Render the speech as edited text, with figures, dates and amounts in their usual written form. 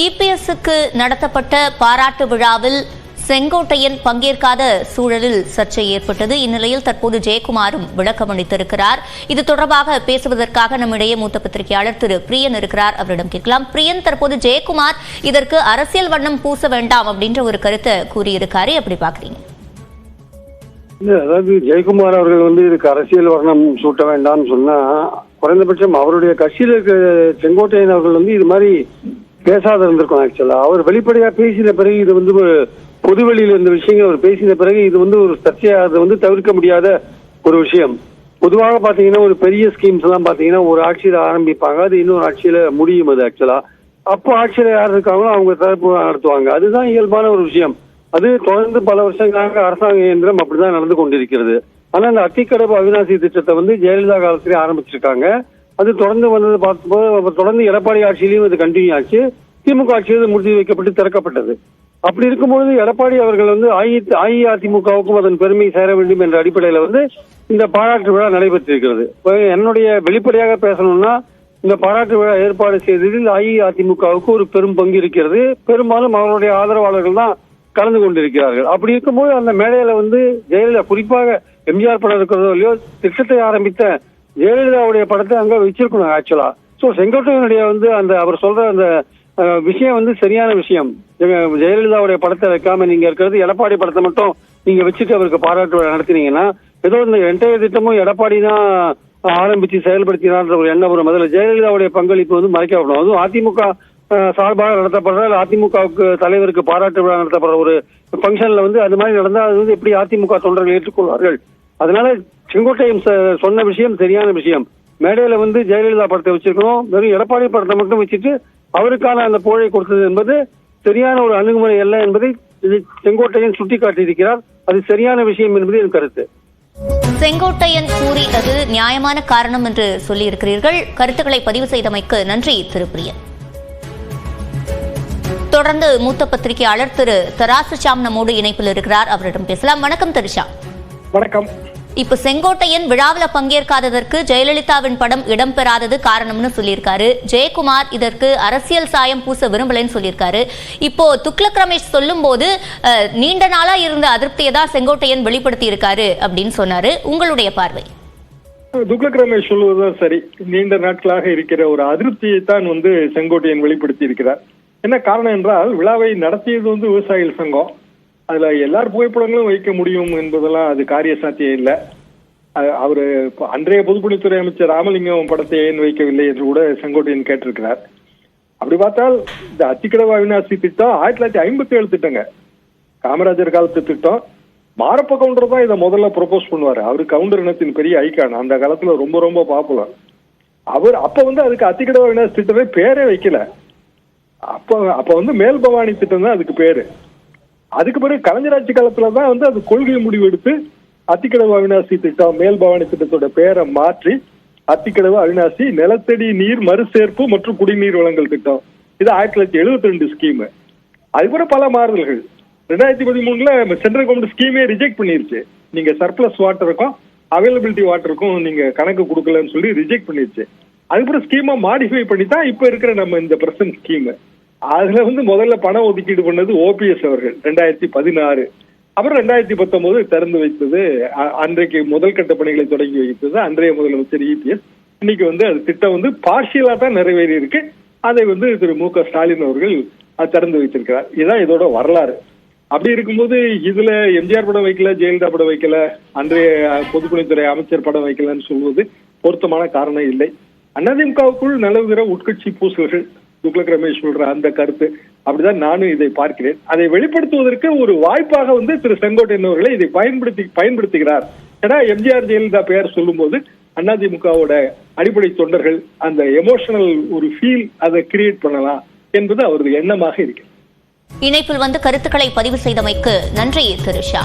இபிஎஸ்க்கு நடத்தப்பட்ட பாராட்டு விழாவில் செங்கோட்டையன் பங்கேற்காத சூழலில் சர்ச்சை ஏற்பட்டது. இந்நிலையில் தற்போது ஜெயக்குமாரும் விளக்கம் அளித்திருக்கிறார். இது தொடர்பாக பேசுவதற்காக நம்மிடையே மூத்த பத்திரிகையாளர் திரு பிரியன் இருக்கிறார். அவரிடம் கேட்கலாம். பிரியன், தற்போது ஜெயக்குமார் இதற்கு அரசியல் வண்ணம் பூச வேண்டாம் அப்படின்ற ஒரு கருத்தை கூறியிருக்காரு. எப்படி பாக்குறீங்க? அதாவது ஜெயக்குமார் அவர்கள் இதுக்கு அரசியல் வர்ணம் சூட்ட வேண்டாம்னு சொன்னா, குறைந்தபட்சம் அவருடைய கட்சியில் இருக்க செங்கோட்டையன் அவர்கள் இது மாதிரி பேசாத இருந்திருக்கும். ஆக்சுவலா அவர் வெளிப்படையா பேசின பிறகு இது பொதுவெளியில் இருந்த விஷயங்கள் அவர் பேசின பிறகு இது ஒரு சர்ச்சையா தவிர்க்க முடியாத ஒரு விஷயம். பொதுவாக பாத்தீங்கன்னா ஒரு பெரிய ஸ்கீம்ஸ் எல்லாம் பாத்தீங்கன்னா ஒரு ஆட்சியில ஆரம்பிப்பாங்க, அது இன்னொரு ஆட்சியில முடியும். அது ஆக்சுவலா அப்போ ஆட்சியில யார் இருக்காங்களோ அவங்க தரப்பு நடத்துவாங்க. அதுதான் இயல்பான ஒரு விஷயம். அது தொடர்ந்து பல வருஷங்களாக அரசாங்க இயந்திரம் அப்படிதான் நடந்து கொண்டிருக்கிறது. ஆனா இந்த அத்திக்கடவு அவிநாசி திட்டத்தை ஜெயலலிதா காலத்திலே ஆரம்பிச்சிருக்காங்க. அது தொடர்ந்து வந்தது பார்க்கும்போது தொடர்ந்து எடப்பாடி ஆட்சியிலையும் இது கண்டினியூ ஆச்சு. திமுக ஆட்சியில் முடித்து வைக்கப்பட்டு திறக்கப்பட்டது. அப்படி இருக்கும்பொழுது எடப்பாடி அவர்கள் அஇஅதிமுகவுக்கும் அதன் பெருமை சேர வேண்டும் என்ற அடிப்படையில இந்த பாராட்டு விழா நடைபெற்றிருக்கிறது. என்னுடைய வெளிப்படையாக பேசணும்னா, இந்த பாராட்டு விழா ஏற்பாடு செய்ததில் அஇஅதிமுகவுக்கு ஒரு பெரும் பங்கு இருக்கிறது. பெரும்பாலும் அவருடைய ஆதரவாளர்கள் தான் கலந்து கொண்டிருக்கிறார்கள். அப்படி இருக்கும்போது அந்த மேடையில ஜெயலலிதா, குறிப்பாக எம்ஜிஆர் படம் இருக்கிறதோ இல்லையோ, திட்டத்தை ஆரம்பித்த ஜெயலலிதாவுடைய படத்தை அங்க வச்சிருக்கணும் ஆக்சுவலா. சோ செங்கோட்டையனுடைய அந்த அவர் சொல்ற அந்த விஷயம் சரியான விஷயம். ஜெயலலிதாவுடைய படத்தை வைக்காம நீங்க இருக்கிறது எடப்பாடி படத்தை மட்டும் நீங்க வச்சுட்டு அவருக்கு பாராட்டு விழா நடத்தினீங்கன்னா, ஏதோ இந்த என்டையர் திட்டமும் எடப்பாடி தான் ஆரம்பிச்சு செயல்படுத்தினான்ற ஒரு எண்ணம் வரும். முதல்ல ஜெயலலிதாவுடைய பங்களிப்பு மறைக்கப்படும். அதுவும் அதிமுக சார்பாக நடத்தப்படுற, அதிமுகவுக்கு தலைவருக்கு பாராட்டு விழா நடத்தப்படுற ஒரு பங்கன்ல அது மாதிரி நடந்தா அது எப்படி அதிமுக தொண்டர்கள் ஏற்றுக்கொள்வார்கள்? அதனால செங்கோட்டையன் சொன்ன விஷயம் சரியான விஷயம். மேடையில ஜெயலலிதா படத்தை வச்சிருக்கணும், வெறும் எடப்பாடி படத்தை மட்டும் வச்சுட்டு அவருக்கான அந்த புகழை கொடுத்தது என்பது சரியான ஒரு அணுகுமுறை அல்ல என்பதை செங்கோட்டையன் சுட்டிக்காட்டியிருக்கிறார். அது சரியான விஷயம் என்பது என் கருத்து. செங்கோட்டையன் கூறியது நியாயமான காரணம் என்று சொல்லி இருக்கிறீர்கள். கருத்துக்களை பதிவு செய்தமைக்கு நன்றி திரு பிரியன். தொடர்ந்து மூத்த பத்திரிகையாளர் திரு தராசு ஷாம் நம்மோடு இணைப்பில் இருக்கிறார். அவரிடம் பேசலாம். வணக்கம் திரு ஷாம். வணக்கம். இப்ப செங்கோட்டையன் விழாவில் பங்கேற்காததற்கு ஜெயலலிதாவின் படம் இடம்பெறாதது காரணம்னு சொல்லியிருக்காரு. ஜெயக்குமார் இதற்கு அரசியல் சாயம் பூச விரும்பலன்னு சொல்லியிருக்காரு. இப்போ துக்ளக் ரமேஷ் சொல்லும் போது நீண்ட நாளா இருந்த அதிருப்தியை தான் செங்கோட்டையன் வெளிப்படுத்தி இருக்காரு அப்படின்னு சொன்னாரு. உங்களுடைய பார்வை? துக்ளக் ரமேஷ் சொல்வதுதான் சரி. நீண்ட நாட்களாக இருக்கிற ஒரு அதிருப்தியை தான் செங்கோட்டையன் வெளிப்படுத்தி இருக்கிறார். என்ன காரணம் என்றால், விழாவை நடத்தியது விவசாயிகள் சங்கம். அதுல எல்லார் புகைப்படங்களும் வைக்க முடியும் என்பதெல்லாம் அது காரிய சாத்தியம் இல்லை. அவரு அன்றைய பொதுப்பணித்துறை அமைச்சர் ராமலிங்கம் படத்தை ஏன் வைக்கவில்லை என்று கூட செங்கோட்டையன் கேட்டிருக்கிறார். அப்படி பார்த்தால் இந்த அத்திக்கடவு அவிநாசி திட்டம் 1957 திட்டங்க. காமராஜர் காலத்து திட்டம். மாரப்ப கவுண்டர் தான் இதை முதல்ல ப்ரொபோஸ் பண்ணுவாரு. அவரு கவுண்டர் இனத்தின் பெரிய ஐக்கான், அந்த காலத்துல ரொம்ப ரொம்ப பாப்புலர். அவர் அப்ப அதுக்கு அத்திக்கடவு அவிநாசி திட்டமே பேரே வைக்கல. அப்ப மேல் பவானி திட்டம் தான் அதுக்கு பேரு. அதுக்கு பிறகு கலைஞராட்சி காலத்துலதான் அது கொள்கை முடிவு எடுத்து அத்திக்கடவு அவிநாசி திட்டம், மேல் பவானி திட்டத்தோட பேரை மாற்றி அத்திக்கடவு அவிநாசி நிலத்தடி நீர் மறுசேர்ப்பு மற்றும் குடிநீர் வழங்கல் திட்டம். இது 1972 ஸ்கீம். அதுக்கப்புறம் பல மாறுதல்கள். 2013 சென்ட்ரல் கவர்மெண்ட் ஸ்கீமே ரிஜெக்ட் பண்ணிருச்சு. நீங்க சர்ப்ளஸ் வாட்டருக்கும் அவைலபிலிட்டி வாட்டருக்கும் நீங்க கணக்கு கொடுக்கலன்னு சொல்லி ரிஜெக்ட் பண்ணிருச்சு. அதுக்கப்புறம் ஸ்கீமை மாடிஃபை பண்ணி தான் இப்ப இருக்கிற நம்ம இந்த பிரசன்ட் ஸ்கீம். அதுல முதல்ல பணம் ஒதுக்கீடு பண்ணது ஓபிஎஸ் அவர்கள் 2016. அப்புறம் 2019 திறந்து வைத்தது, அன்றைக்கு முதல் கட்ட பணிகளை தொடங்கி வைத்தது அன்றைய முதலமைச்சர் இபிஎஸ். இன்னைக்கு அது திட்டம் பார்ஷியலா தான் நிறைவேறி இருக்கு. அதை திரு மு.க. ஸ்டாலின் அவர்கள் திறந்து வைத்திருக்கிறார். இதுதான் இதோட வரலாறு. அப்படி இருக்கும்போது இதுல எம்ஜிஆர் படம் வைக்கல, ஜெயலலிதா படம் வைக்கல, அன்றைய பொதுப்பணித்துறை அமைச்சர் படம் வைக்கலன்னு சொல்வது பொருத்தமான காரணம் இல்லை. அதிமுகவுக்குள் நிலவுகிற உட்கட்சி பூசல்கள், துக்ளக் ரமேஷ் சொல்ற அந்த கருத்து, அப்படிதான் நானும் இதை பார்க்கிறேன். அதை வெளிப்படுத்துவதற்கு ஒரு வாய்ப்பாக திரு செங்கோட்டையன் அவர்களை இதை பயன்படுத்துகிறார். ஏன்னா எம்ஜிஆர் ஜெயலலிதா பெயர் சொல்லும் போது அதிமுகவோட அடிப்படை தொண்டர்கள் அந்த எமோஷனல் ஒரு ஃபீல் அதை கிரியேட் பண்ணலாம் என்பது அவரது எண்ணமாக இருக்கு. இணைப்பில் கருத்துக்களை பதிவு செய்தமைக்கு நன்றி திரு ஷா.